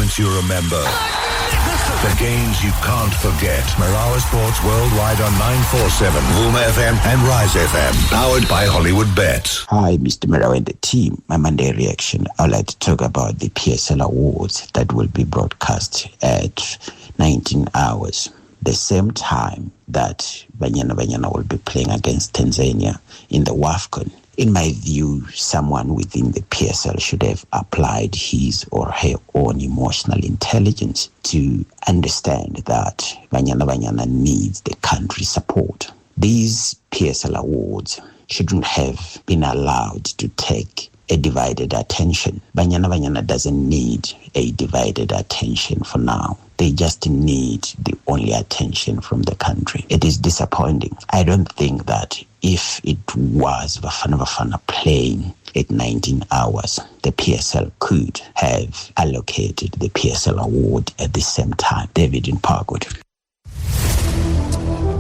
moments you remember. The games you can't forget. Marawa Sports Worldwide on 947, Vuma FM and Rise FM. Powered by Hollywood Bets. Hi, Mr. Marawa and the team. My Monday reaction. I'd like to talk about the PSL Awards that will be broadcast at 19 hours. The same time that Banyana will be playing against Tanzania in the WAFCON. In my view, someone within the PSL should have applied his or her own emotional intelligence to understand that Banyana needs the country's support. These PSL awards shouldn't have been allowed to take a divided attention. Banyana doesn't need a divided attention for now. They just need the only attention from the country. It is disappointing. I don't think that if it was Bafana playing at 19 hours, the PSL could have allocated the PSL award at the same time. David in Parkwood.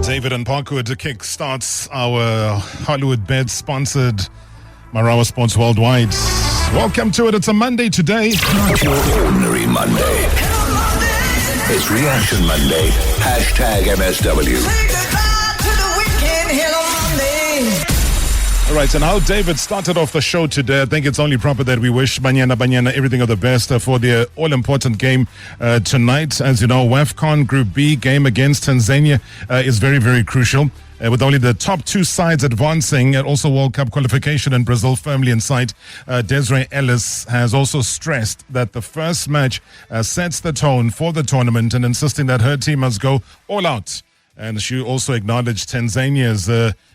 David in Parkwood kick-starts our Hollywood Bet sponsored Marawa Sports Worldwide. Welcome to it. It's a Monday today. Not your ordinary Monday. It's Reaction Monday. #MSW. All right, and how David started off the show today, I think it's only proper that we wish Banyana everything of the best for their all-important game tonight. As you know, WAFCON Group B game against Tanzania is very, very crucial. With only the top two sides advancing, and also World Cup qualification in Brazil firmly in sight, Desiree Ellis has also stressed that the first match sets the tone for the tournament and insisting that her team must go all out. And she also acknowledged Tanzania's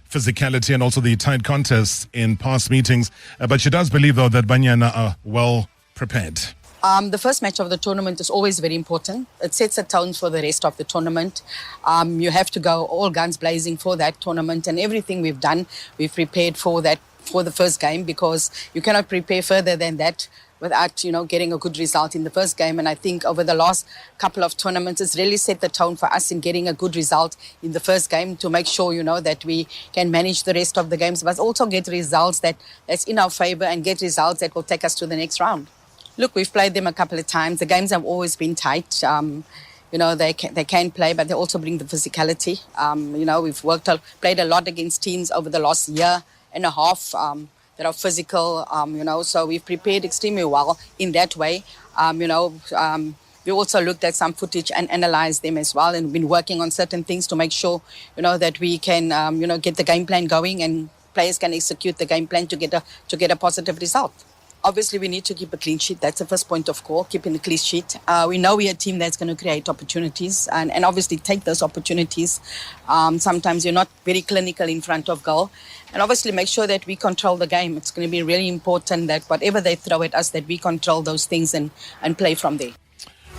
physicality and also the tight contests in past meetings. But she does believe, though, that Banyana are well prepared. The first match of the tournament is always very important. It sets a tone for the rest of the tournament. You have to go all guns blazing for that tournament, and everything we've done, we've prepared for that, for the first game, because you cannot prepare further than that without, getting a good result in the first game. And I think over the last couple of tournaments, it's really set the tone for us in getting a good result in the first game to make sure, that we can manage the rest of the games, but also get results that's in our favor and get results that will take us to the next round. Look, we've played them a couple of times. The games have always been tight. They can play, but they also bring the physicality. We've played a lot against teams over the last year and a half that are physical, so we've prepared extremely well in that way. We also looked at some footage and analysed them as well, and been working on certain things to make sure, that we can, get the game plan going and players can execute the game plan to get a positive result. Obviously, we need to keep a clean sheet. That's the first point of call, keeping a clean sheet. We know we're a team that's going to create opportunities and obviously take those opportunities. Sometimes you're not very clinical in front of goal. And obviously make sure that we control the game. It's going to be really important that whatever they throw at us, that we control those things and play from there.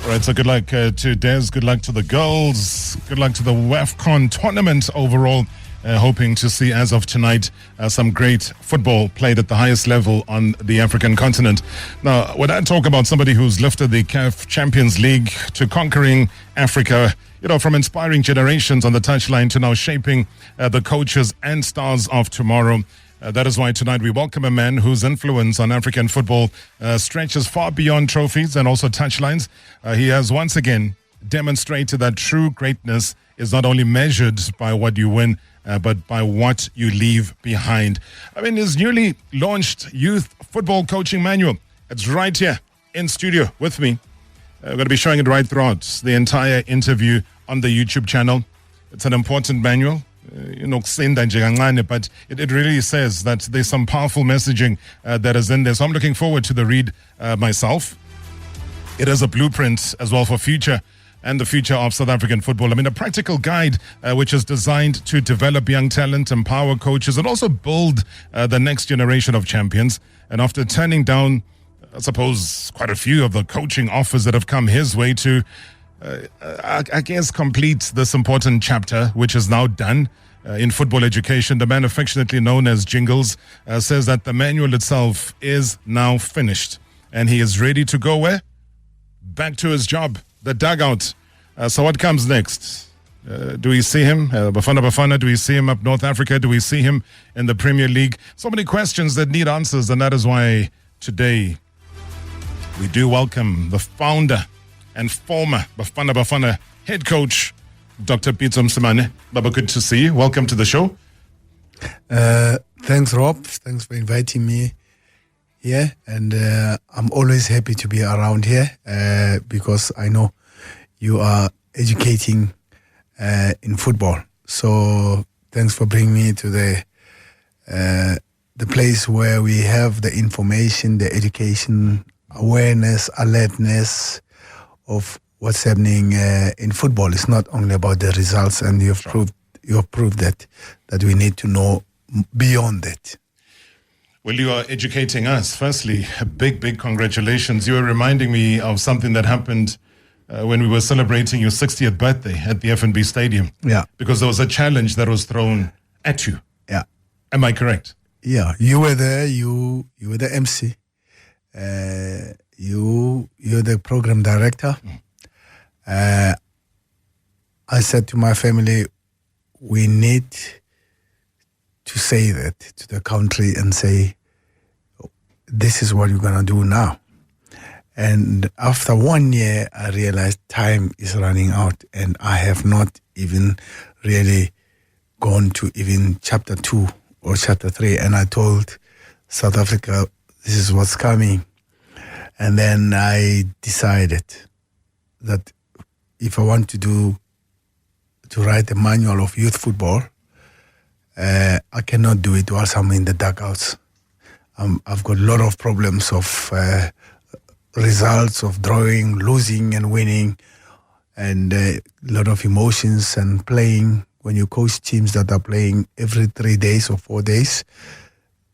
All right, so good luck to Des. Good luck to the girls. Good luck to the WAFCON tournament overall. Hoping to see, as of tonight, some great football played at the highest level on the African continent. Now, when I talk about somebody who's lifted the CAF Champions League to conquering Africa, from inspiring generations on the touchline to now shaping the coaches and stars of tomorrow, that is why tonight we welcome a man whose influence on African football stretches far beyond trophies and also touchlines. He has once again demonstrated that true greatness is not only measured by what you win, but by what you leave behind. His newly launched youth football coaching manual, it's right here in studio with me. We're going to be showing it right throughout the entire interview on the YouTube channel. It's an important manual, but it really says that there's some powerful messaging that is in there. So I'm looking forward to the read myself. It is a blueprint as well for future and the future of South African football. A practical guide which is designed to develop young talent, empower coaches, and also build the next generation of champions. And after turning down, I suppose, quite a few of the coaching offers that have come his way to, complete this important chapter, which is now done in football education, the man affectionately known as Jingles says that the manual itself is now finished. And he is ready to go where? Back to his job. The dugout. So what comes next? Do we see him? Bafana, do we see him up North Africa? Do we see him in the Premier League? So many questions that need answers, and that is why today we do welcome the founder and former Bafana head coach, Dr. Pitso Mosimane. Baba, good to see you. Welcome to the show. Thanks, Rob. Thanks for inviting me here. And I'm always happy to be around here because I know you are educating in football. So thanks for bringing me to the place where we have the information, the education, awareness, alertness of what's happening in football. It's not only about the results, and you have proved that we need to know beyond that. Well, you are educating us. Firstly, a big congratulations. You were reminding me of something that happened when we were celebrating your 60th birthday at the FNB Stadium. Yeah. Because there was a challenge that was thrown at you. Yeah. Am I correct? Yeah. You were there. You were the MC. You're the program director. I said to my family, we need to say that to the country and say, this is what you're going to do now. And after 1 year, I realized time is running out, and I have not even really gone to even chapter 2 or chapter 3. And I told South Africa, this is what's coming. And then I decided that if I want to write a manual of youth football, I cannot do it whilst I'm in the dugouts. I've got a lot of problems of results of drawing, losing and winning, and a lot of emotions and playing. When you coach teams that are playing every 3 days or 4 days,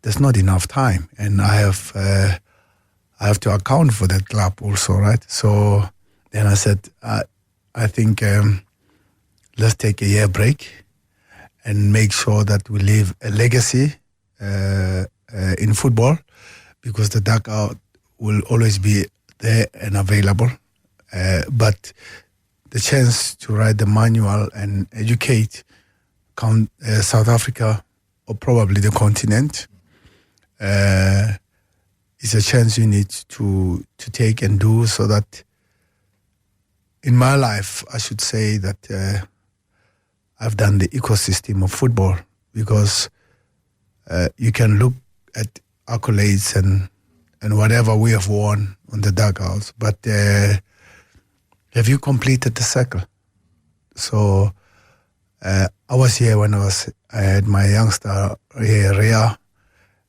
there's not enough time. And I have to account for that club also, right? So then I said, I think let's take a year break and make sure that we leave a legacy in football, because the dugout will always be there and available. But the chance to write the manual and educate South Africa, or probably the continent, is a chance you need to take and do, so that in my life, I should say that I've done the ecosystem of football, because you can look at accolades and whatever we have won on the dugouts, but have you completed the circle? So I was here when I had my youngster here, Rhea,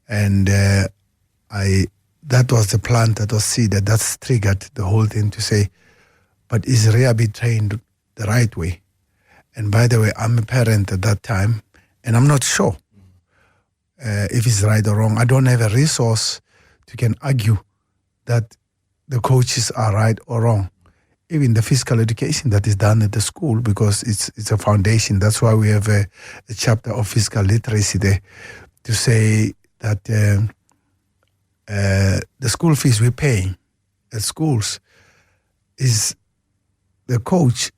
and that was the plant that was seeded, that's triggered the whole thing to say, but is Rhea be trained the right way? And by the way, I'm a parent at that time, and I'm not sure if it's right or wrong. I don't have a resource to can argue that the coaches are right or wrong. Even the physical education that is done at the school, because it's a foundation. That's why we have a chapter of physical literacy there, to say that the school fees we pay at schools is the coach,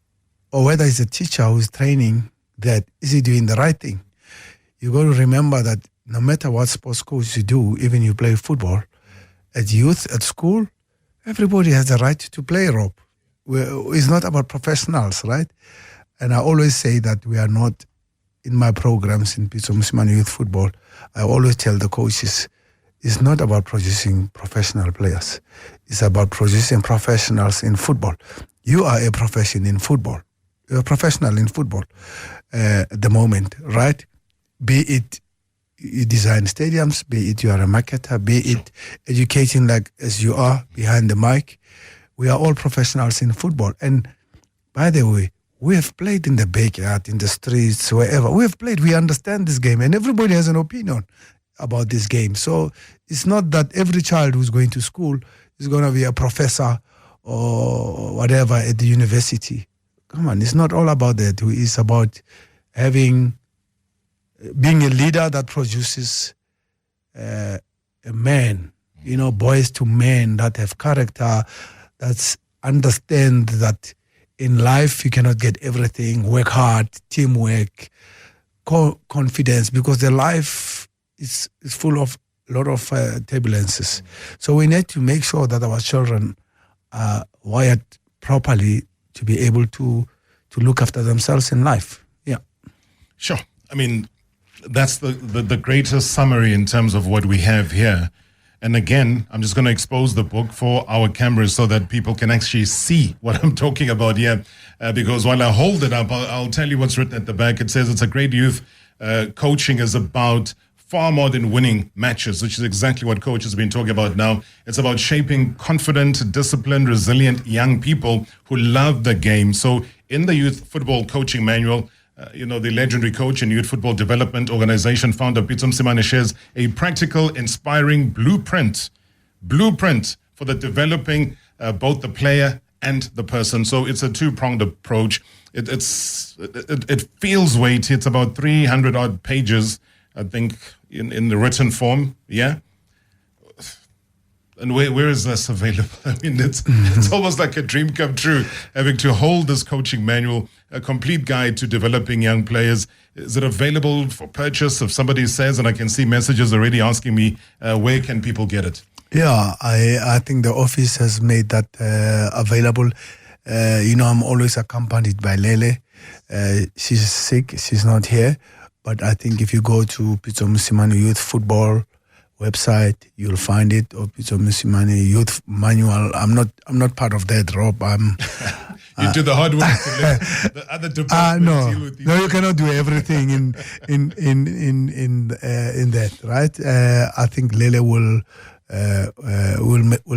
or whether it's a teacher who's training, that is he doing the right thing? You got to remember that no matter what sports coach you do, even you play football, at youth, at school, everybody has the right to play, Rob. It's not about professionals, right? And I always say that we are not, in my programs in Pitso Mosimane Youth Football, I always tell the coaches, it's not about producing professional players. It's about producing professionals in football. You are a profession in football. You're a professional in football at the moment, right? Be it you design stadiums, be it you are a marketer, be it educating like as you are behind the mic. We are all professionals in football. And by the way, we have played in the backyard, in the streets, wherever. We have played, we understand this game, and everybody has an opinion about this game. So it's not that every child who's going to school is going to be a professor or whatever at the university. Come on, it's not all about that. It's about being a leader that produces a man, boys to men that have character, that understand that in life you cannot get everything, work hard, teamwork, confidence, because the life is full of a lot of turbulences. So we need to make sure that our children are wired properly to be able to look after themselves in life. Yeah. Sure. I mean, that's the greatest summary in terms of what we have here. And again, I'm just going to expose the book for our cameras so that people can actually see what I'm talking about here. Because while I hold it up, I'll tell you what's written at the back. It says it's a great youth. Coaching is about far more than winning matches, which is exactly what Coach has been talking about now. It's about shaping confident, disciplined, resilient young people who love the game. So in the Youth Football Coaching Manual, the legendary coach and youth football development organization founder Pitso Mosimane shares a practical, inspiring blueprint for the developing both the player and the person. So it's a two-pronged approach. It feels weighty. It's about 300 odd pages, I think, in the written form. Yeah. And where is this available? I mean, it's almost like a dream come true, having to hold this coaching manual, a complete guide to developing young players. Is it available for purchase? If somebody says, and I can see messages already asking me, where can people get it? Yeah, I think the office has made that available. I'm always accompanied by Lele. She's sick. She's not here. But I think if you go to Pitso Mosimane Youth Football website, you'll find it, or Pitso Mosimane Youth Manual. I'm not part of that, Rob. You do the hard work to let the other departments deal with you. No, you cannot do everything in that, right? I think Lele will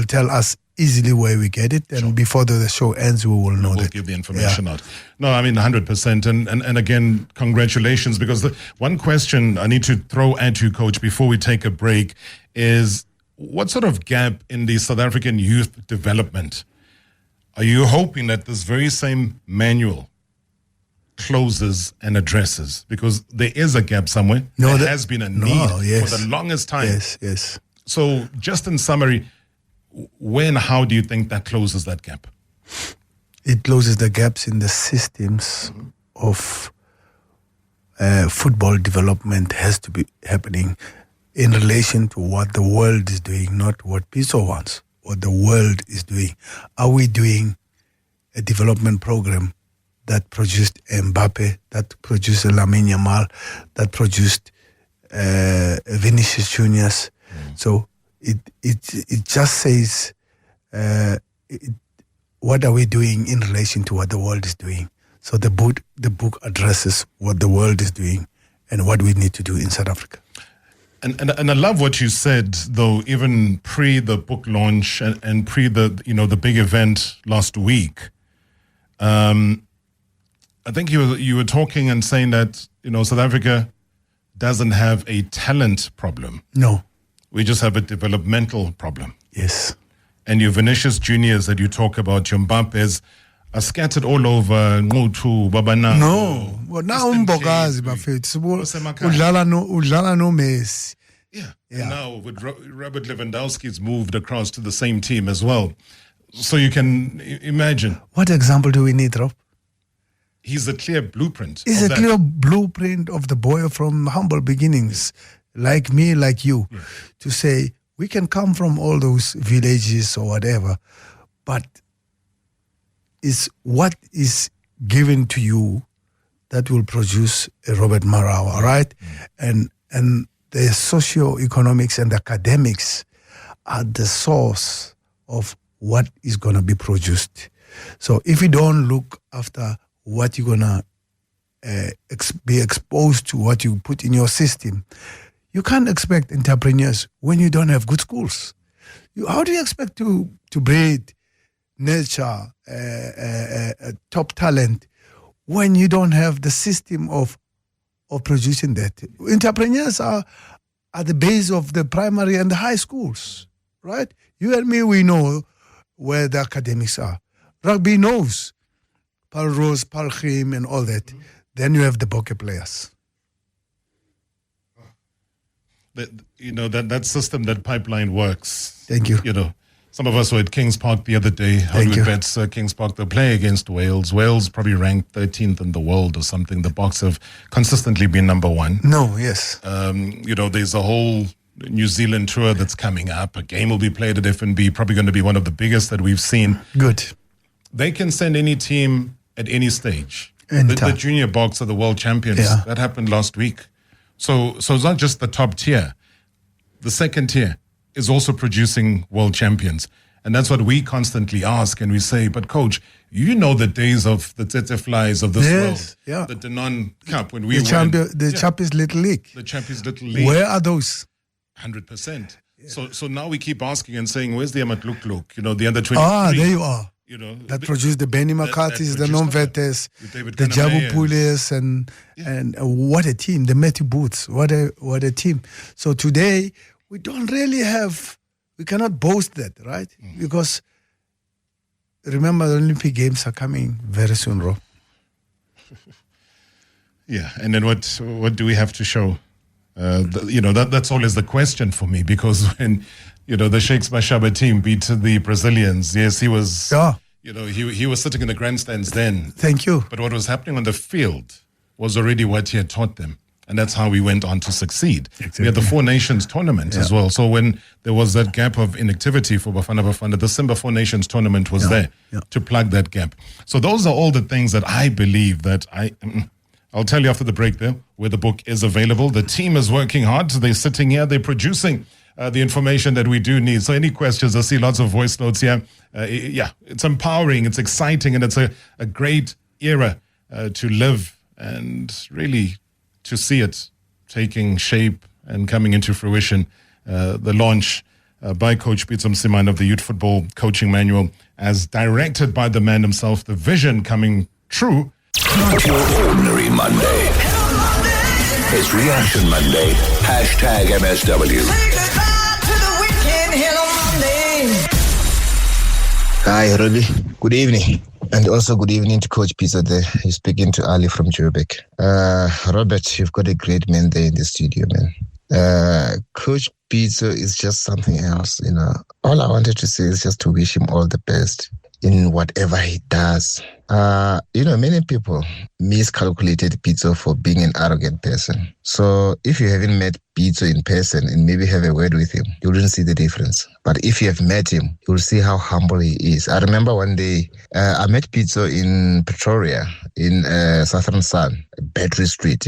tell us easily where we get it, and sure, before the show ends, we will know that. We'll give the information out. No, I mean 100%, and again, congratulations, because the one question I need to throw at you, Coach, before we take a break is, what sort of gap in the South African youth development are you hoping that this very same manual closes and addresses? Because there is a gap somewhere. There has been a need for the longest time. Yes. So just in summary, when, how do you think that closes that gap? It closes the gaps in the systems of football development has to be happening in relation to what the world is doing, not what Pitso wants, what the world is doing. Are we doing a development program that produced Mbappe, that produced Lamine Yamal, that produced Vinicius Juniors? So it just says, what are we doing in relation to what the world is doing? So the book addresses what the world is doing and what we need to do in South Africa. And I love what you said, though, even pre the book launch and pre the big event last week. I think you were talking and saying that South Africa doesn't have a talent problem. No. We just have a developmental problem. Yes. And your Vinicius Juniors that you talk about, your Mbappes, are scattered all over. No. Well, now umbokazi bafethu. Udlala no Messi. Yeah. And now with Robert Lewandowski's moved across to the same team as well. So you can imagine. What example do we need, Rob? He's a clear blueprint. He's a clear blueprint of the boy from humble beginnings, like me, like you, to say we can come from all those villages or whatever, but it's what is given to you that will produce a Robert Marawa, right? And the socio-economics and academics are the source of what is going to be produced. So if you don't look after what you're going to be exposed to, what you put in your system, you can't expect entrepreneurs when you don't have good schools. How do you expect to breed, nurture top talent when you don't have the system of producing that? Entrepreneurs are the base of the primary and the high schools, right? You and me, we know where the academics are. Rugby knows Paul Rose, Paul Khim, and all that. Then you have the bokeh players. That system, that pipeline works. Thank you. Some of us were at Kings Park the other day. Hollywood Bets, Kings Park, they play against Wales. Wales probably ranked 13th in the world or something. The Boks have consistently been number one. No, yes. There's a whole New Zealand tour that's coming up. A game will be played at FNB, probably going to be one of the biggest that we've seen. Good. they can send any team at any stage. The junior box are the world champions. Yeah. That happened last week. So it's not just the top tier. The second tier is also producing world champions. And that's what we constantly ask. And we say, but coach, you know the days of the Tsetse Flies of this world. Yeah. The Denon Cup when we the Champions Little League. The Champions Little League. Where are those? 100%. Yeah. So now we keep asking and saying, where's the Amatluk? The under 23. There you are. That produced the Benny McCarthy's, the Non-Vetes, the Jabu Pulis, and what a team, the Matthew Boots, what a team. So today, we don't really we cannot boast that, right? Because remember, the Olympic Games are coming very soon, Rob. Yeah, and then what do we have to show? That's always the question for me, because when the Sheikhs Mashaba team beat the Brazilians, yes, he was he was sitting in the grandstands then. Thank you. But what was happening on the field was already what he had taught them, and that's how we went on to succeed. Exactly. We had the Four Nations tournament as well. So when there was that gap of inactivity for Bafana, the Simba Four Nations tournament was there to plug that gap. So those are all the things that I believe that I'll tell you after the break there, where the book is available. The team is working hard. They're sitting here. They're producing the information that we do need. So any questions? I see lots of voice notes here. It's empowering. It's exciting. And it's a great era to live and really to see it taking shape and coming into fruition. The launch by Coach Pitso Mosimane of the Youth Football Coaching Manual, as directed by the man himself, the vision coming true. Not your ordinary Monday. It's Reaction Monday. #MSW. Hi, Robbie. Good evening. And also good evening to Coach Pitso there. You're speaking to Ali from Joburg. Robert, you've got a great man there in the studio, man. Coach Pitso is just something else, All I wanted to say is just to wish him all the best in whatever he does. Many people miscalculated Pitso for being an arrogant person. So if you haven't met Pitso in person and maybe have a word with him, you wouldn't see the difference. But if you have met him, you'll see how humble he is. I remember one day, I met Pitso in Pretoria, in Southern Sun, Battery Street,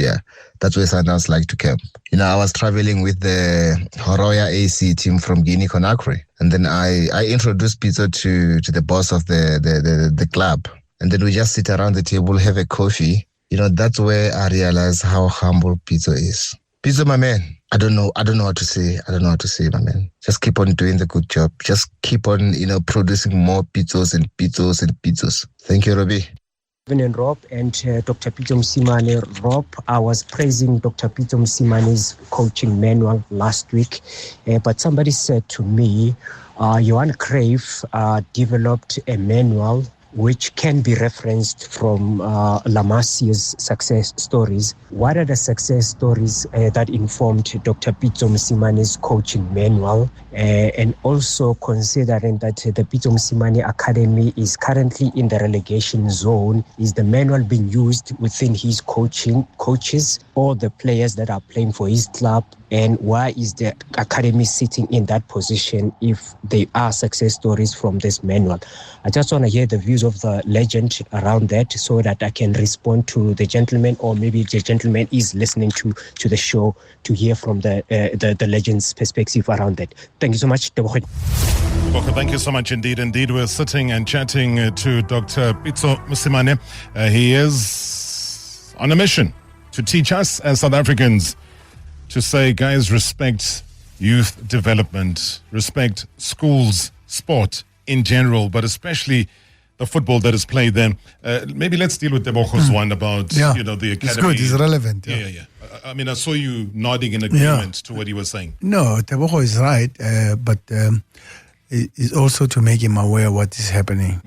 That's where Sundowns like to camp. I was traveling with the Horoya AC team from Guinea-Conakry. And then I introduced Pitso to the boss of the club. And then we just sit around the table, have a coffee. That's where I realized how humble Pitso is. Pitso, my man, I don't know what to say. I don't know what to say, my man. Just keep on doing the good job. Just keep on, producing more Pitsos and Pitsos and Pitsos. Thank you, Robbie. And Rob and Dr. Pitso Mosimane. Rob, I was praising Dr. Pitso Mosimane's coaching manual last week, but somebody said to me, Johan Cruyff developed a manual which can be referenced from La Masia's success stories. What are the success stories that informed Dr. Pitso Mosimane's coaching manual? And also considering that the Pitso Mosimane Academy is currently in the relegation zone, is the manual being used within his coaches or the players that are playing for his club? And why is the academy sitting in that position if there are success stories from this manual? I just want to hear the views of the legend around that so that I can respond to the gentleman, or maybe the gentleman is listening to the show to hear from the legend's perspective around that. Thank you so much, Tebogo. Thank you so much indeed. Indeed, we're sitting and chatting to Dr. Pitso Mosimane. He is on a mission to teach us as South Africans to say, guys, respect youth development, respect schools, sport in general, but especially the football that is played there. Maybe let's deal with Tebogo's one about, the academy. It's good, it's relevant. Yeah. I mean, I saw you nodding in agreement to what he was saying. No, Tebogo is right, but it's also to make him aware of what is happening.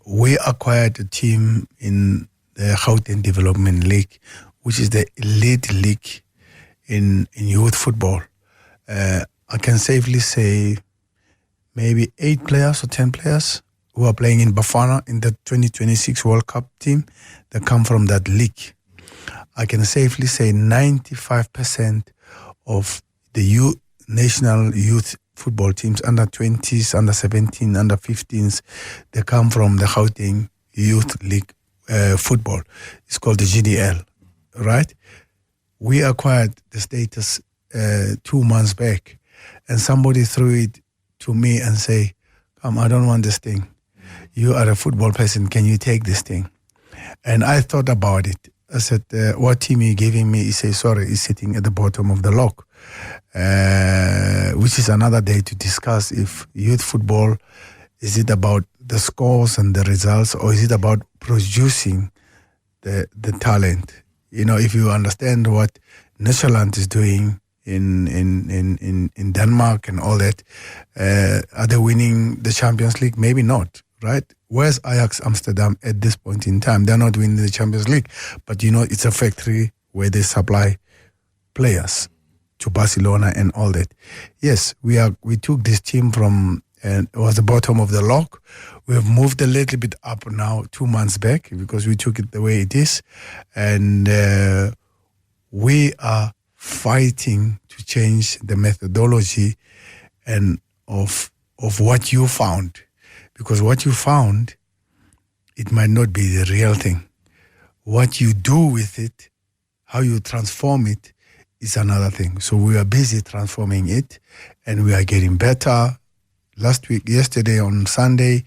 We acquired a team in the Gauteng Development League, which is the elite league in youth football. I can safely say maybe 8 players or 10 players who are playing in Bafana in the 2026 World Cup team that come from that league. I can safely say 95% of the national youth football teams, under 20s, under 17, under 15s. They come from the Gauteng Youth League football. It's called the GDL, right? We acquired the status 2 months back, and somebody threw it to me and say, "Come, I don't want this thing. You are a football person. Can you take this thing?" And I thought about it. I said, "What team are you giving me?" He said, "Sorry, it's sitting at the bottom of the log," which is another day to discuss if youth football, is it about the scores and the results, or is it about producing the talent? You know, if you understand what Netherlands is doing in Denmark and all that, are they winning the Champions League? Maybe not, right? Where's Ajax Amsterdam at this point in time? They're not winning the Champions League, but you know, it's a factory where they supply players to Barcelona and all that. Yes, we took this team from, and it was the bottom of the log. We have moved a little bit up now 2 months back because we took it the way it is. And we are fighting to change the methodology and of what you found. Because what you found, it might not be the real thing. What you do with it, how you transform it, is another thing. So we are busy transforming it, and we are getting better. Yesterday on Sunday,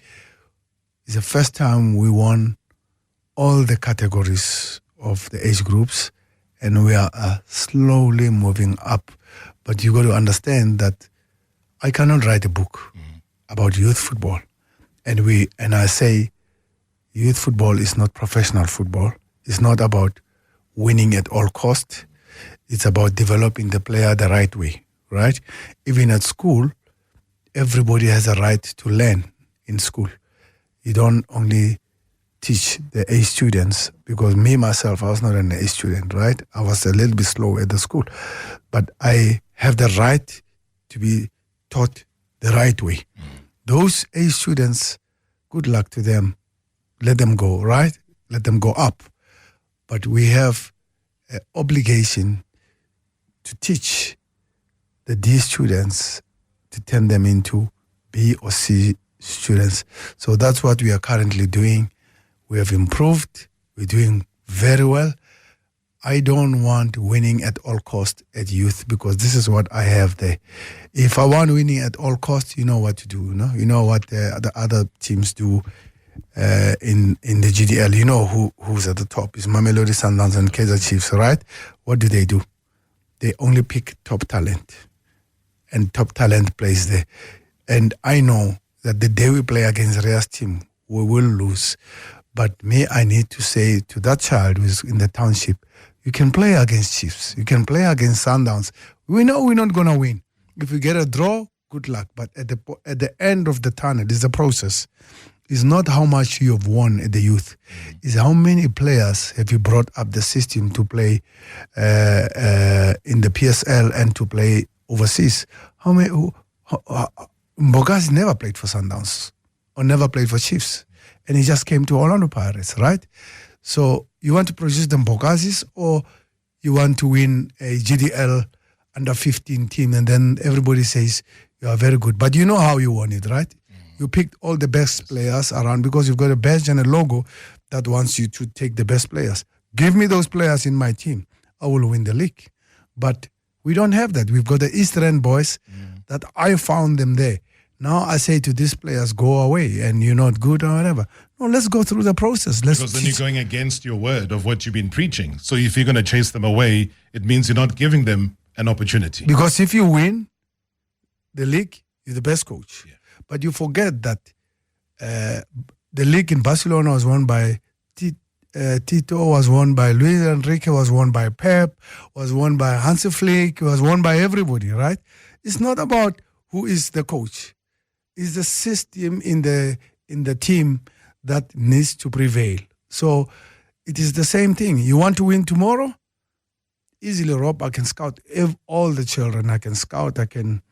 is the first time we won all the categories of the age groups, and we are slowly moving up. But you got to understand that I cannot write a book about youth football. And I say youth football is not professional football. It's not about winning at all costs. It's about developing the player the right way, right? Even at school, everybody has a right to learn in school. You don't only teach the A students, because me, myself, I was not an A student, right? I was a little bit slow at the school. But I have the right to be taught the right way. Those A students, good luck to them. Let them go, right? Let them go up. But we have an obligation to teach the D students to turn them into B or C students. So that's what we are currently doing. We have improved. We're doing very well. I don't want winning at all costs at youth, because this is what I have there. If I want winning at all costs, you know what to do. You know what the other teams do in the GDL. You know who's at the top. It's Mamelodi Sundowns and Kaizer Chiefs, right? What do? They only pick top talent, and top talent plays there. And I know that the day we play against Ria's team, we will lose. But I need to say to that child who's in the township, you can play against Chiefs. You can play against Sundowns. We know we're not going to win. If we get a draw, good luck. But at the end of the tunnel is the process. It's not how much you have won at the youth. It's how many players have you brought up the system to play in the PSL and to play overseas. How many? Mbogazi never played for Sundowns or never played for Chiefs. And he just came to Orlando Pirates, right? So you want to produce the Mbogazis, or you want to win a GDL under 15 team, and then everybody says you are very good. But you know how you won it, right? You picked all the best players around because you've got a badge and a logo that wants you to take the best players. Give me those players in my team. I will win the league. But we don't have that. We've got the East End boys that I found them there. Now I say to these players, go away and you're not good or whatever. No, let's go through the process. Because then you're going against your word of what you've been preaching. So if you're going to chase them away, it means you're not giving them an opportunity. Because if you win the league, you're the best coach. Yeah. But you forget that the league in Barcelona was won by Tito, was won by Luis Enrique, was won by Pep, was won by Hansi Flick, was won by everybody, right? It's not about who is the coach. It's the system in the team that needs to prevail. So it is the same thing. You want to win tomorrow? Easily, Rob, I can scout all the children. I can scout, I can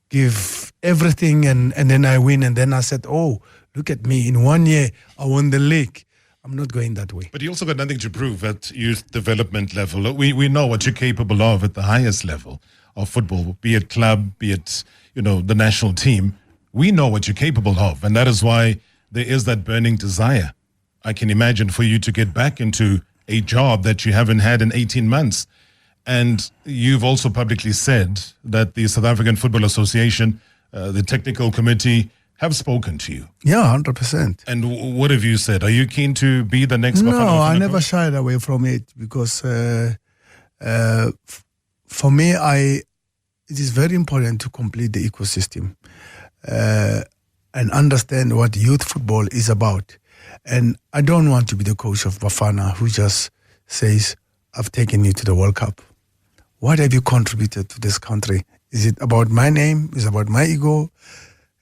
give everything, and then I win. And then I said, oh, look at me. In 1 year, I won the league. I'm not going that way. But you also got nothing to prove at youth development level. We know what you're capable of at the highest level. of football, be it club, be it, the national team. We know what you're capable of, and that is why there is that burning desire. I can imagine for you to get back into a job that you haven't had in 18 months. And you've also publicly said that the South African Football Association, the technical committee, have spoken to you. Yeah, 100%. And what have you said? Are you keen to be the next Bafana? No, I never shied away from it because for me, it is very important to complete the ecosystem and understand what youth football is about. And I don't want to be the coach of Bafana who just says, I've taken you to the World Cup. What have you contributed to this country? Is it about my name? Is it about my ego?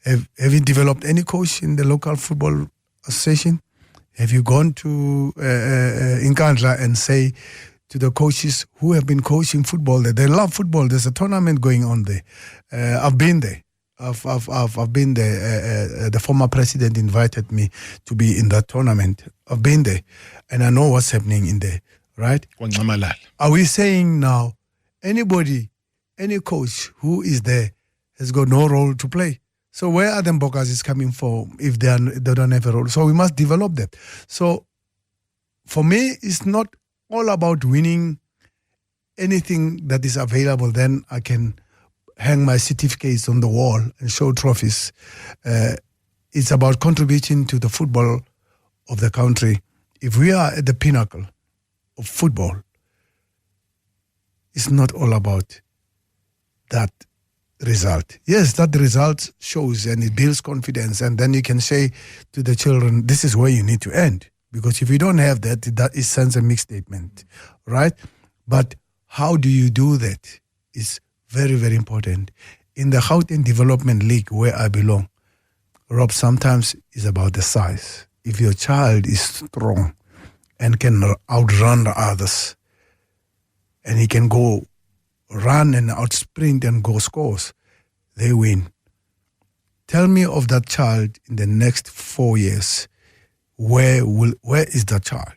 Have you developed any coach in the local football association? Have you gone to Nkandla and say to the coaches who have been coaching football that they love football? There's a tournament going on there. I've been there. I've been there. The former president invited me to be in that tournament. I've been there, and I know what's happening in there. Right? Are we saying now any coach who is there has got no role to play? So where are the Mbokas is coming from if they don't have a role? So we must develop that. So for me, it's not all about winning anything that is available. Then I can hang my certificates on the wall and show trophies. It's about contributing to the football of the country. If we are at the pinnacle of football, it's not all about that result. Yes, that result shows and it builds confidence, and then you can say to the children, this is where you need to end. Because if you don't have that it sends a mixed statement, right? But how do you do that is very, very important. In the Gauteng Development League, where I belong, Rob, sometimes it's about the size. If your child is strong and can outrun the others, and he can go run and outsprint and go scores, they win. Tell me of that child in the next 4 years. Where is that child,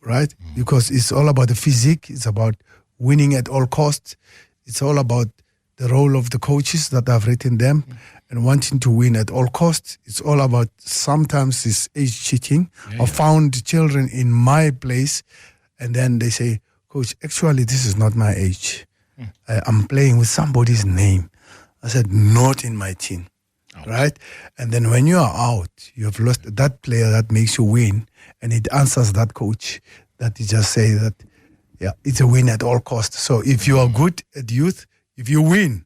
right? Because it's all about the physique. It's about winning at all costs. It's all about the role of the coaches that have written them and wanting to win at all costs. It's all about sometimes it's age cheating. I found children in my place, and then they say, Coach, actually, this is not my age. I'm playing with somebody's name. I said, not in my team, right? And then when you are out, you have lost that player that makes you win, and it answers that coach that you just say that, it's a win at all costs. So if you are good at youth, if you win,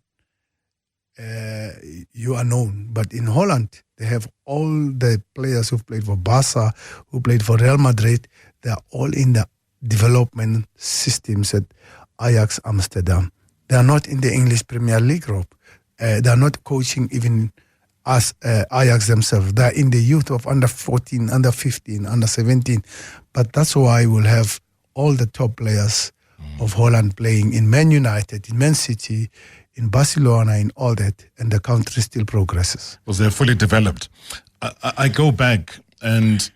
you are known. But in Holland, they have all the players who've played for Barca, who played for Real Madrid. They are all in the development systems at Ajax Amsterdam. They are not in the English Premier League, Rob. They are not coaching even as Ajax themselves. They are in the youth of under 14, under 15, under 17. But that's why we'll have all the top players of Holland playing in Man United, in Man City, in Barcelona, in all that, and the country still progresses. Because they're fully developed. I go back and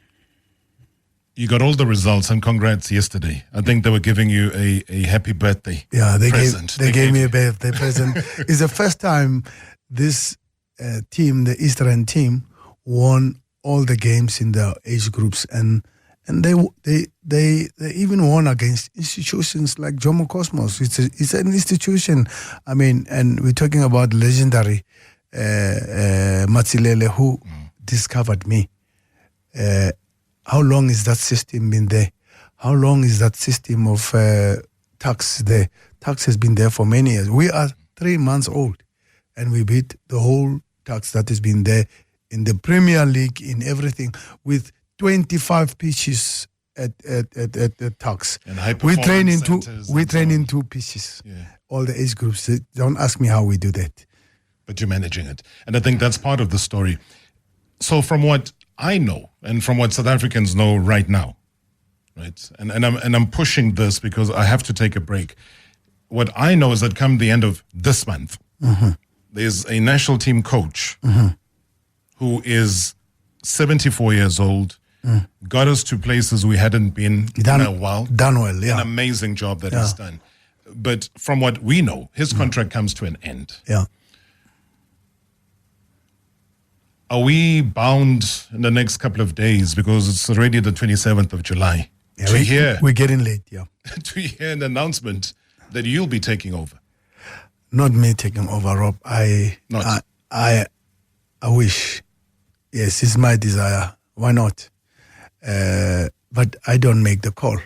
you got all the results, and congrats yesterday. I think they were giving you a happy birthday present. They gave me a birthday present. It's the first time this team, the Eastern team, won all the games in the age groups, and they even won against institutions like Jomo Cosmos. It's an institution. I mean, and we're talking about legendary Matsilele, who discovered me. How long is that system been there? How long is that system of tax there? Tax has been there for many years. We are 3 months old, and we beat the whole tax that has been there in the Premier League, in everything, with 25 pitches at tax. We train in 2 pitches. All the age groups. Don't ask me how we do that. But you're managing it, and I think that's part of the story. So from what I know, and from what South Africans know right now, right, and I'm pushing this because I have to take a break. What I know is that come the end of this month, there's a national team coach who is 74 years old, got us to places we hadn't been in a while. Done well, yeah. An amazing job that he's done. but from what we know, his contract comes to an end. Yeah. Are we bound in the next couple of days, because it's already the 27th of July, We're getting late, yeah. to hear an announcement that you'll be taking over? Not me taking over, Rob. I wish. Yes, it's my desire. Why not? But I don't make the call.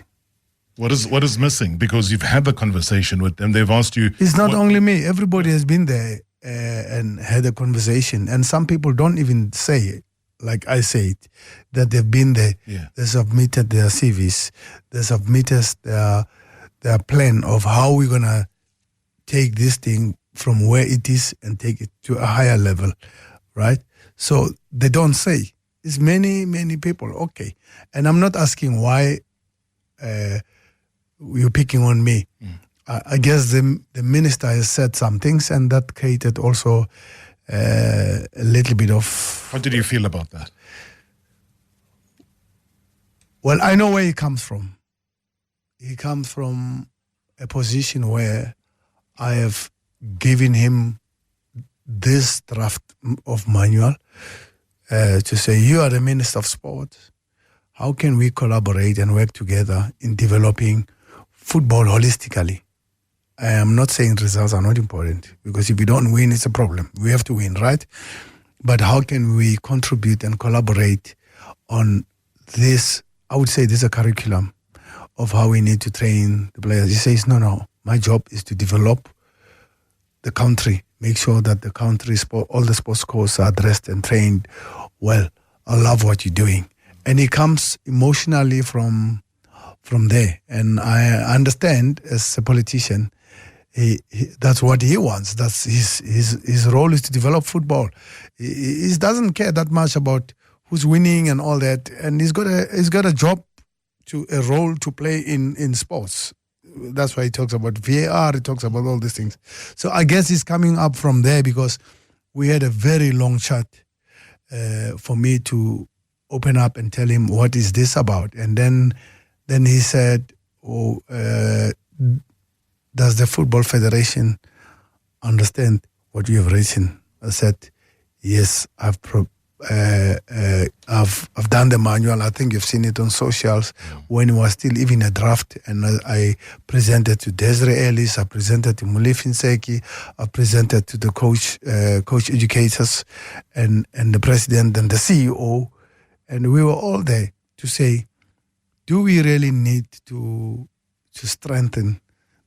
What is missing? Because you've had the conversation with them. They've asked you. It's not only me. Everybody has been there and had a conversation. And some people don't even say it, like I say it, that they've been there. Yeah. They submitted their CVs. They submitted their plan of how we're going to take this thing from where it is and take it to a higher level, right? So they don't say. It's many, many people. Okay. And I'm not asking why you're picking on me. I guess the minister has said some things, and that created also a little bit of... What did you feel about that? Well, I know where he comes from. He comes from a position where I have given him this draft of manual to say, you are the Minister of Sport. How can we collaborate and work together in developing football holistically? I am not saying results are not important, because if we don't win, it's a problem. We have to win, right? But how can we contribute and collaborate on this? I would say this is a curriculum of how we need to train the players. He says, no, my job is to develop the country, make sure that the country, all the sports courses are addressed and trained well. I love what you're doing. And he comes emotionally from there. And I understand, as a politician, that's what he wants. That's his role is to develop football. He doesn't care that much about who's winning and all that. And he's got a job, a role to play in sports. That's why he talks about VAR. He talks about all these things. So I guess he's coming up from there, because we had a very long chat for me to open up and tell him what is this about. And then he said, does the Football Federation understand what you have written? I said, yes, I've done the manual. I think you've seen it on socials when it was still even a draft. And I presented to Desiree Ellis, I presented to Mulifin Seki, I presented to the coach educators and the president and the CEO. And we were all there to say, do we really need to strengthen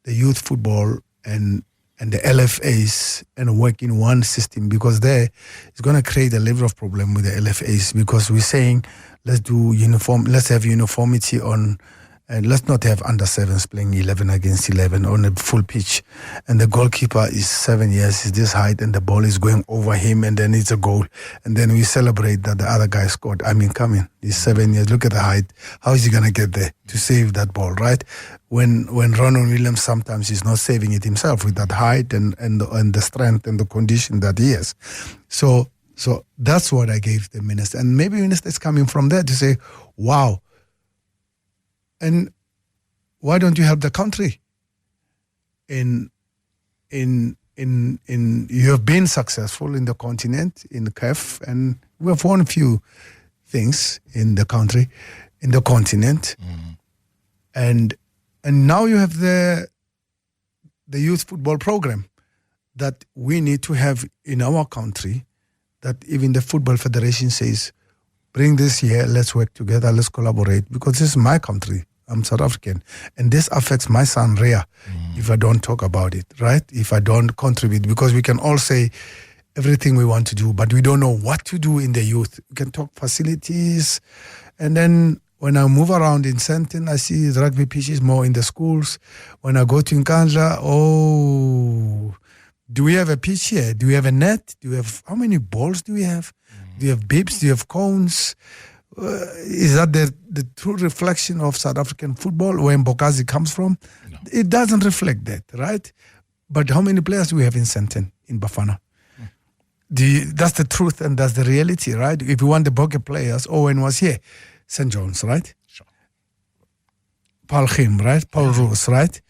the youth football and the LFAs and work in one system? Because there it's going to create a level of problem with the LFAs, because we're saying let's have uniformity on, and let's not have under 7s playing 11 against 11 on a full pitch, and the goalkeeper is 7 years, is this height, and the ball is going over him, and then it's a goal, and then we celebrate that the other guy scored. I mean, come in, he's 7 years, look at the height. How is he going to get there to save that ball, right? When Ronald Williams sometimes is not saving it himself with that height and the strength and the condition that he has. So that's what I gave the minister, and maybe minister is coming from there to say, wow. And why don't you help the country? You have been successful in the continent, in the CAF, and we have won a few things in the country, in the continent. And now you have the youth football program that we need to have in our country, that even the Football Federation says, bring this here, let's work together, let's collaborate, because this is my country. I'm South African. And this affects my son, Rhea, if I don't talk about it, right? If I don't contribute, because we can all say everything we want to do, but we don't know what to do in the youth. We can talk facilities. And then when I move around in Sandton, I see the rugby pitches more in the schools. When I go to Nkandla, do we have a pitch here? Do we have a net? How many balls do we have? Do you have bibs? Do you have cones? Is that the true reflection of South African football, where Mbokazi comes from? No. It doesn't reflect that, right? But how many players do we have in Sandton, in Bafana? That's the truth and that's the reality, right? If you want the Bokke players, Owen was here. St. John's, right? Sure. Paul Kim, right? Paul Roos, right?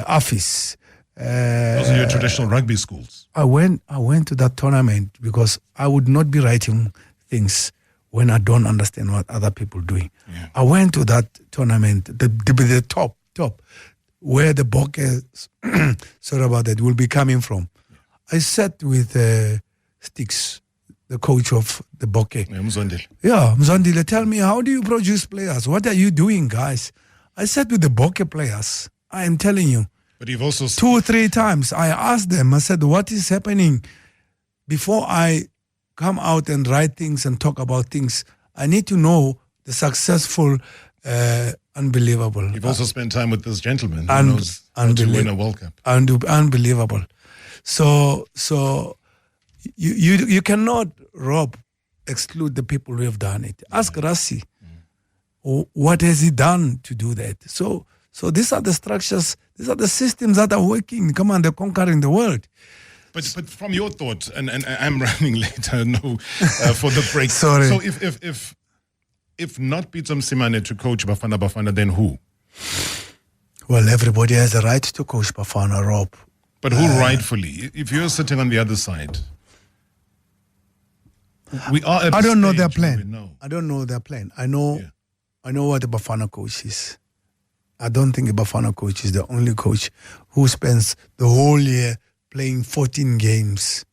office. Those are your traditional rugby schools. I went to that tournament because I would not be writing things when I don't understand what other people are doing. Yeah. I went to that tournament, the top, where the Bokeh, sorry about that, will be coming from. Yeah. I sat with Sticks, the coach of the Bokeh. Yeah, Mzondile. Yeah, Mzondile, tell me, how do you produce players? What are you doing, guys? I sat with the Bokeh players. I am telling you. But you've also 2 or 3 times I asked them, I said, what is happening? Before I come out and write things and talk about things, I need to know the successful, unbelievable. You've also spent time with this gentleman who knows how to win a World Cup. Unbelievable. So you cannot, Rob, exclude the people who have done it. Ask Rassi, what has he done to do that? So these are the structures, these are the systems that are working. Come on, they're conquering the world. But from your thought, and I'm running late, I know, for the break. Sorry. So if not Pitso Mosimane to coach Bafana, then who? Well, everybody has a right to coach Bafana, Rob. But who rightfully? If you're sitting on the other side, we are at I don't know their stage where plan. we know. I don't know their plan. I know what the Bafana coach is. I don't think the Bafana coach is the only coach who spends the whole year playing 14 games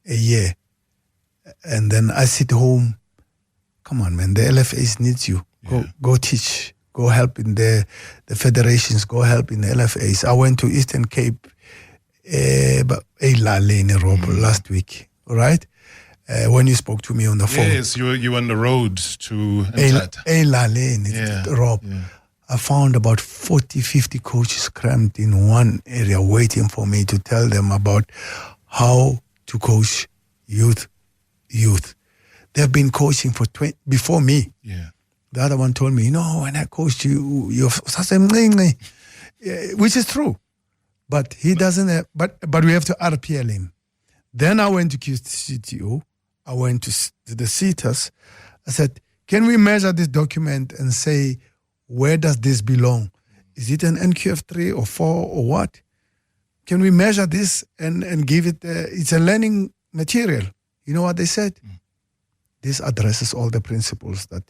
a year. And then I sit home. Come on, man. The LFAs needs you. Go teach. Go help in the federations. Go help in the LFAs. I went to Eastern Cape last week. All right? When you spoke to me on the phone. Yes, you were on the road to Rob. Yeah. I found about 40, 50 coaches crammed in one area waiting for me to tell them about how to coach youth. They've been coaching for before me. Yeah. The other one told me, when I coached you, you're which is true. But he doesn't have, but we have to RPL him. Then I went to QCTO. I went to the CETAs. I said, can we measure this document and say, where does this belong? Is it an NQF3 or 4 or what? Can we measure this and give it, it's a learning material. You know what they said? This addresses all the principles that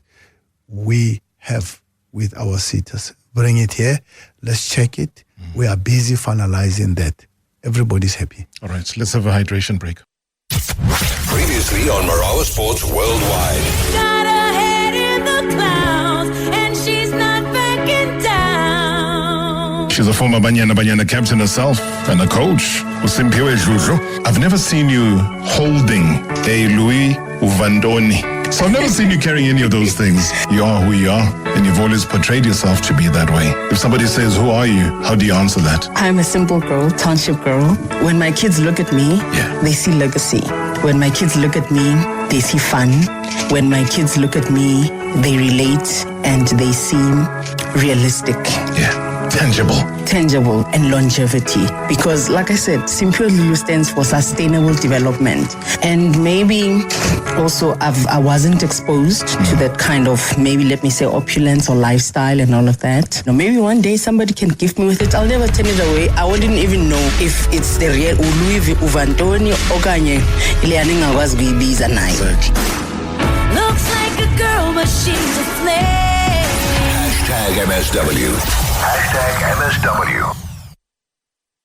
we have with our CETAs. Bring it here. Let's check it. We are busy finalizing that. Everybody's happy. All right, let's have a hydration break. Previously on Marawa Sports Worldwide. Got her head in the clouds and she's not backing down. She's a former Banyana captain herself and a coach. Usimpiwe Juju. I've never seen you holding a Louis Uvandoni. So I've never seen you carrying any of those things. You are who you are, and you've always portrayed yourself to be that way. If somebody says, who are you? How do you answer that? I'm a simple girl, township girl. When my kids look at me, they see legacy. When my kids look at me, they see fun. When my kids look at me, they relate and they seem realistic. Yeah. Tangible And longevity. Because like I said, Simphiwe Lulu stands for sustainable development. And maybe also I wasn't exposed to that kind of, maybe let me say, opulence or lifestyle and all of that. Now, maybe one day somebody can gift me with it. I'll never turn it away. I wouldn't even know if it's the real Louis Uvantoni okanye ile ngakwazi kuyibiza nayo. Looks like a girl, but she's a flame. #MSW. #MSW.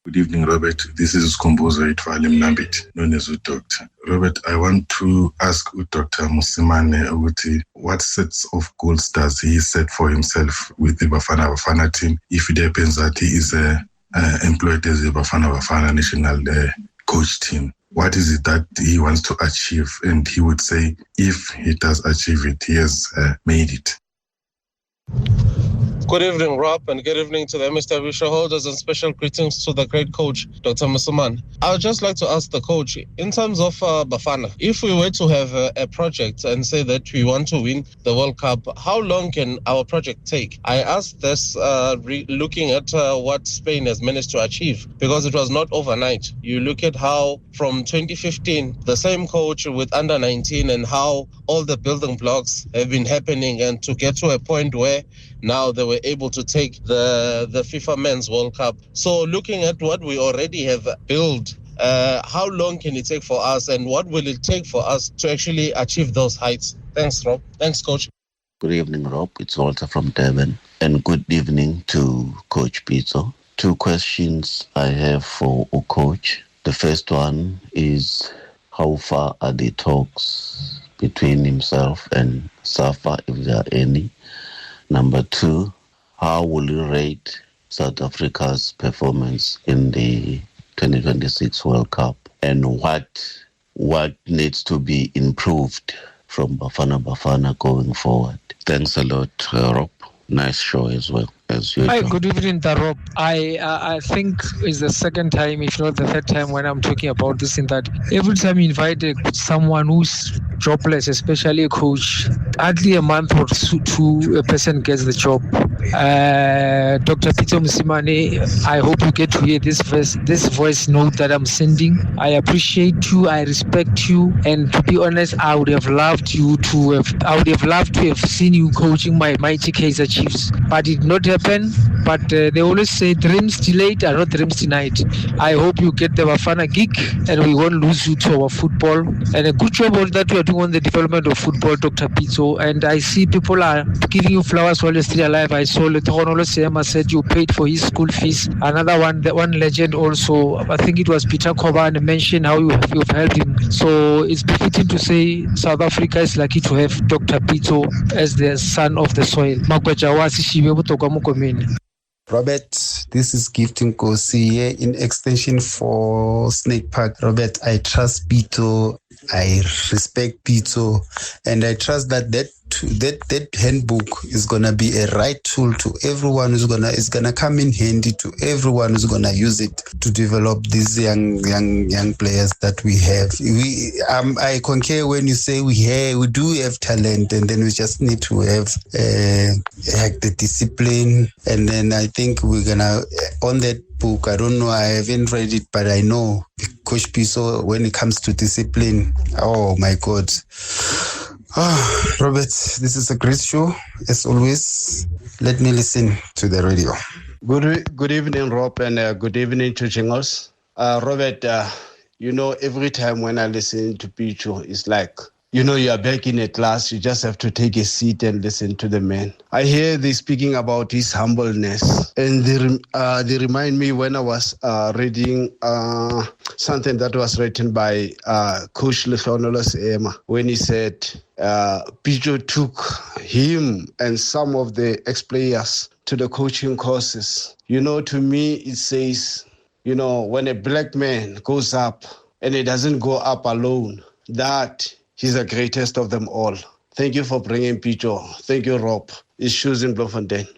Good evening, Robert. This is Kombozo Itwale Mnambit, known as Doctor. Robert, I want to ask Dr. Mosimane what sets of goals does he set for himself with the Bafana team if it happens that he is employed as a Bafana national coach team? What is it that he wants to achieve? And he would say if he does achieve it, he has made it. Good evening, Rob, and good evening to the MSW shareholders, and special greetings to the great coach, Dr. Mosimane. I would just like to ask the coach, in terms of Bafana, if we were to have a project and say that we want to win the World Cup, how long can our project take? I asked this looking at what Spain has managed to achieve, because it was not overnight. You look at how from 2015, the same coach with under 19 and how all the building blocks have been happening, and to get to a point where now they were able to take the FIFA Men's World Cup. So looking at what we already have built, how long can it take for us, and what will it take for us to actually achieve those heights? Thanks, Rob. Thanks, Coach. Good evening, Rob. It's Walter from Durban. And good evening to Coach Pitso. 2 questions I have for Coach. The first one is, how far are the talks between himself and SAFA, if there are any? Number 2, how will you rate South Africa's performance in the 2026 World Cup? And what needs to be improved from Bafana going forward? Thanks a lot, Rob. Nice show as well, as usual. Hi, good evening, Rob. I think it's the second time, if not the third time, when I'm talking about this, in that every time you invite someone who's jobless, especially a coach, hardly a month or two, a person gets the job. Dr. Pitso Mosimane, I hope you get to hear this voice note that I'm sending. I appreciate you, I respect you, and to be honest, I would have loved to have seen you coaching my mighty Kaizer Chiefs, but it did not happen. But they always say dreams delayed are not dreams denied. I hope you get the Bafana gig and we won't lose you to our football. And a good job on that you are doing on the development of football, Dr. Pitso. And I see people are giving you flowers while you're still alive. I saw Letoronolo Sema said you paid for his school fees. Another one, the one legend also, I think it was Peter Koban, mentioned how you've helped him. So it's befitting to say South Africa is lucky to have Dr. Pitso as the son of the soil. Robert, this is Gifting Kosi here in extension for Snake Park. Robert, I trust Pitso, I respect Pitso, and I trust that handbook is gonna be a right tool to everyone who's gonna come in handy to everyone who's gonna use it to develop these young players that we have. I concur when you say we do have talent, and then we just need to have the discipline. And then I think we're gonna on that book. I don't know, I haven't read it, but I know Coach Pitso, when it comes to discipline, oh my God. Robert, this is a great show, as always. Let me listen to the radio. Good evening, Rob, and good evening to Jingles. Robert, every time when I listen to Pitso, it's like, you are back in a class. You just have to take a seat and listen to the man. I hear they speaking about his humbleness, and they remind me when I was reading something that was written by Coach Letoronolo Sema, when he said Pitso took him and some of the ex-players to the coaching courses. To me, it says, when a black man goes up, and he doesn't go up alone, that he's the greatest of them all. Thank you for bringing Pitso. Thank you, Rob. It's Shoes in Bloemfontein.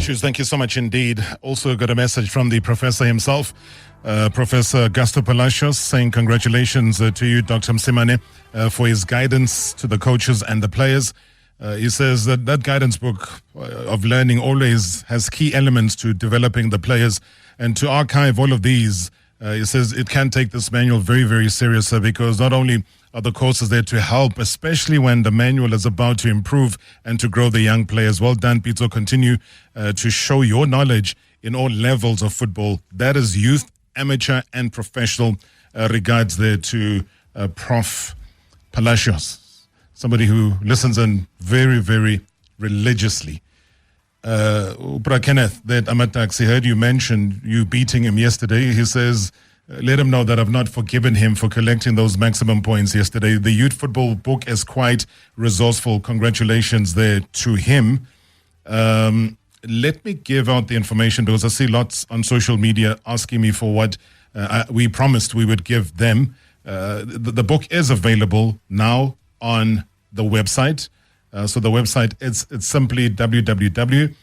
Shoes, thank you so much indeed. Also got a message from the professor himself, Professor Augusto Palacios, saying congratulations to you, Dr. Mosimane, for his guidance to the coaches and the players. He says that guidance book of learning always has key elements to developing the players, and to archive all of these, he says it can take this manual very, very seriously, because not only are the courses there to help, especially when the manual is about to improve and to grow the young players. Well done, Pitso. Continue to show your knowledge in all levels of football. That is youth, amateur, and professional. Regards there to Prof. Palacios, somebody who listens in very, very religiously. Upra Kenneth, that Amatax, he heard you mention you beating him yesterday. He says, let him know that I've not forgiven him for collecting those maximum points yesterday. The youth football book is quite resourceful. Congratulations there to him. Let me give out the information, because I see lots on social media asking me for what we promised we would give them. The book is available now on the website. So the website, it's simply www.pmyf,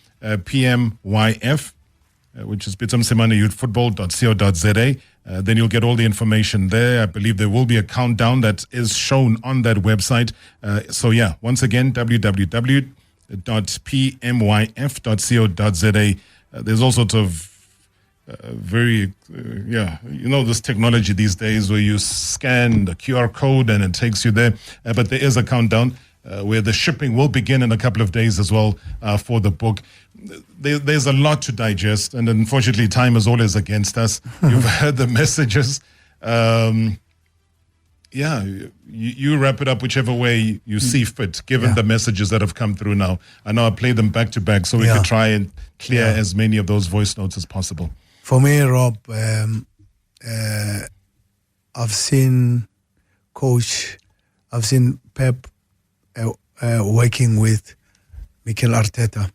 which is pitomsimaneyouthfootball.co.za. Then you'll get all the information there. I believe there will be a countdown that is shown on that website. Once again, www.pmyf.co.za. There's all sorts of this technology these days where you scan the QR code and it takes you there. But there is a countdown where the shipping will begin in a couple of days as well for the book. There's a lot to digest, and unfortunately time is always against us. You've heard the messages. You wrap it up whichever way you see fit, given the messages that have come through now. I know I played them back to back so we could try and clear as many of those voice notes as possible. For me, Rob, I've seen Pep working with Mikel Arteta.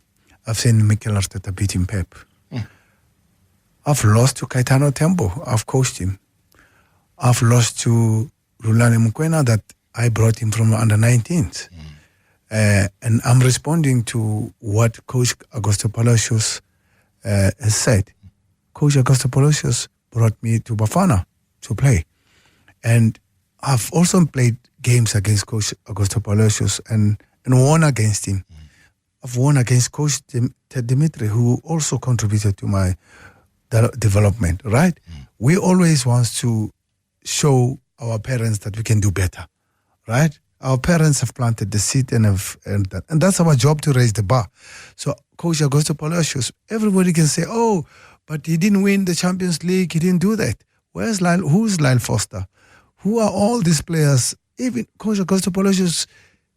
I've seen Mikel Arteta beating Pep. I've lost to Caetano Tembo. I've coached him. I've lost to Rulani Mukwena that I brought him from under 19s. And I'm responding to what Coach Augusto Palacios has said. Coach Augusto Palacios brought me to Bafana to play. And I've also played games against Coach Augusto Palacios and won against him. I've won against Coach Ted Dimitri, who also contributed to my development, right? We always want to show our parents that we can do better, right? Our parents have planted the seed and that's our job, to raise the bar. So Coach Augusto Palacios, everybody can say, oh, but he didn't win the Champions League, he didn't do that. Who's Lyle Foster? Who are all these players? Even Coach Augusto Palacios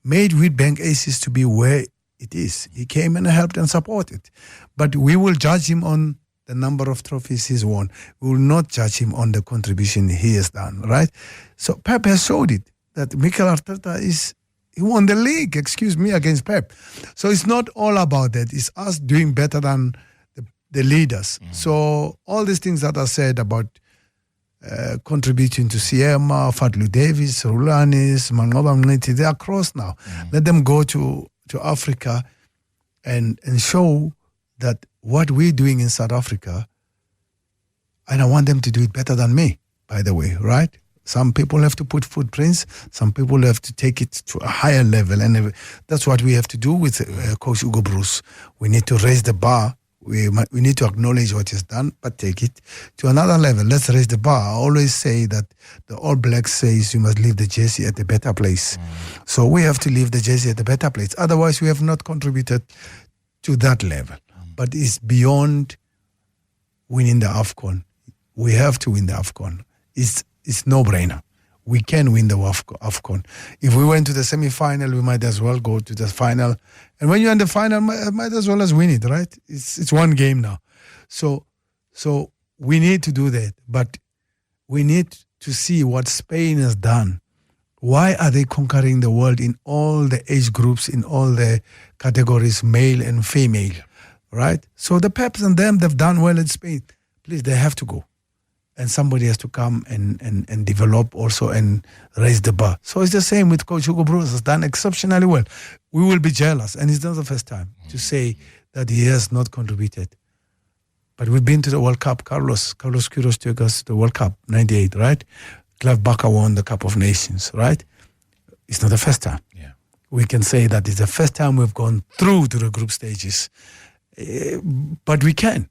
made Wheatbank Aces to be where it is. He came and helped and supported. But we will judge him on the number of trophies he's won. We will not judge him on the contribution he has done, right? So Pep has showed it, that Mikel Arteta he won the league, against Pep. So it's not all about that. It's us doing better than the leaders. So all these things that are said about contributing to Siema, Fadlu Davis, Rulanis, Mangoba Mniti, they are crossed now. Let them go to Africa and show that what we're doing in South Africa, and I want them to do it better than me, by the way, right? Some people have to put footprints, some people have to take it to a higher level, and that's what we have to do with Coach Hugo Bruce. We need to raise the bar. We need to acknowledge what is done, but take it to another level. Let's raise the bar. I always say that the All Blacks says you must leave the jersey at a better place. So we have to leave the jersey at a better place. Otherwise, we have not contributed to that level. But it's beyond winning the AFCON. We have to win the AFCON. It's no-brainer. We can win the AFCON. If we went to the semi-final, we might as well go to the final. And when you're in the final, might as well as win it, right? It's one game now. So we need to do that. But we need to see what Spain has done. Why are they conquering the world in all the age groups, in all the categories, male and female, right? So the Peps and them, they've done well in Spain. Please, they have to go. And somebody has to come and develop also and raise the bar. So it's the same with Coach Hugo Bruce. Has done exceptionally well. We will be jealous, and it's not the first time to say that he has not contributed. But we've been to the World Cup. Carlos Queiroz took us to the World Cup, 98, right? Clive Barker won the Cup of Nations, right? It's not the first time. Yeah. We can say that it's the first time we've gone through to the group stages. But we can.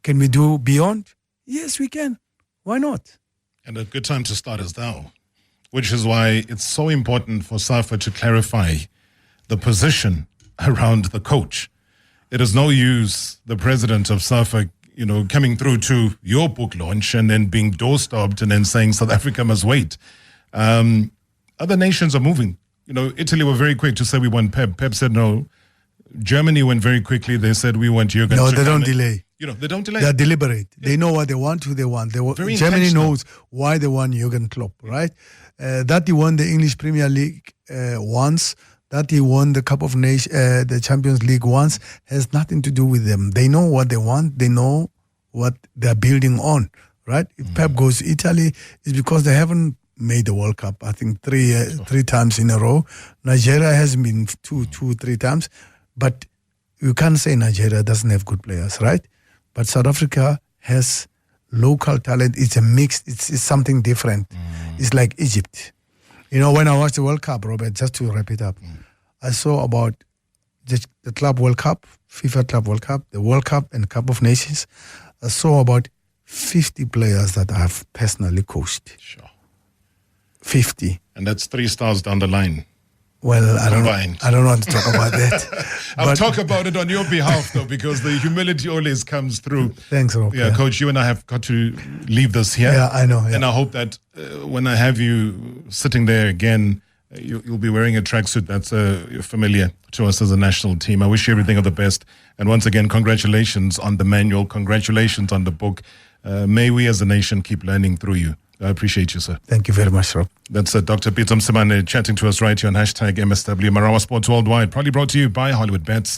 Can we do beyond? Yes, we can. Why not? And a good time to start is now, which is why it's so important for SAFA to clarify the position around the coach. It is no use the president of SAFA, coming through to your book launch and then being door-stopped and then saying South Africa must wait. Other nations are moving. Italy were very quick to say we want Pep. Pep said no. Germany went very quickly. They said we want Jurgen. No, they don't delay. They don't delay. They're deliberate. Yeah. They know what they want, who they want. Germany knows why they want Jurgen Klopp, right? That he won the English Premier League once, that he won the Cup of Nations, the Champions League once, has nothing to do with them. They know what they want. They know what they're building on, right? If Pep goes to Italy, it's because they haven't made the World Cup, I think, three times in a row. Nigeria has been two, 3 times. But you can't say Nigeria doesn't have good players, right? But South Africa has local talent. It's a mix. It's something different. It's like Egypt. When I watched the World Cup, Robert, just to wrap it up, I saw about the Club World Cup, FIFA Club World Cup, the World Cup and Cup of Nations. I saw about 50 players that I have personally coached. Sure. 50. And that's 3 stars down the line. Well, I don't want to talk about that. I'll talk about it on your behalf, though, because the humility always comes through. Thanks, Rob. Yeah, Coach, you and I have got to leave this here. Yeah, I know. Yeah. And I hope that when I have you sitting there again, you'll be wearing a tracksuit that's familiar to us as a national team. I wish you everything of the best. And once again, congratulations on the manual. Congratulations on the book. May we as a nation keep learning through you. I appreciate you, sir. Thank you very much, Rob. That's Dr. Pitso Mosimane chatting to us right here on #MSW Marawa Sports Worldwide. Probably brought to you by Hollywood Bets.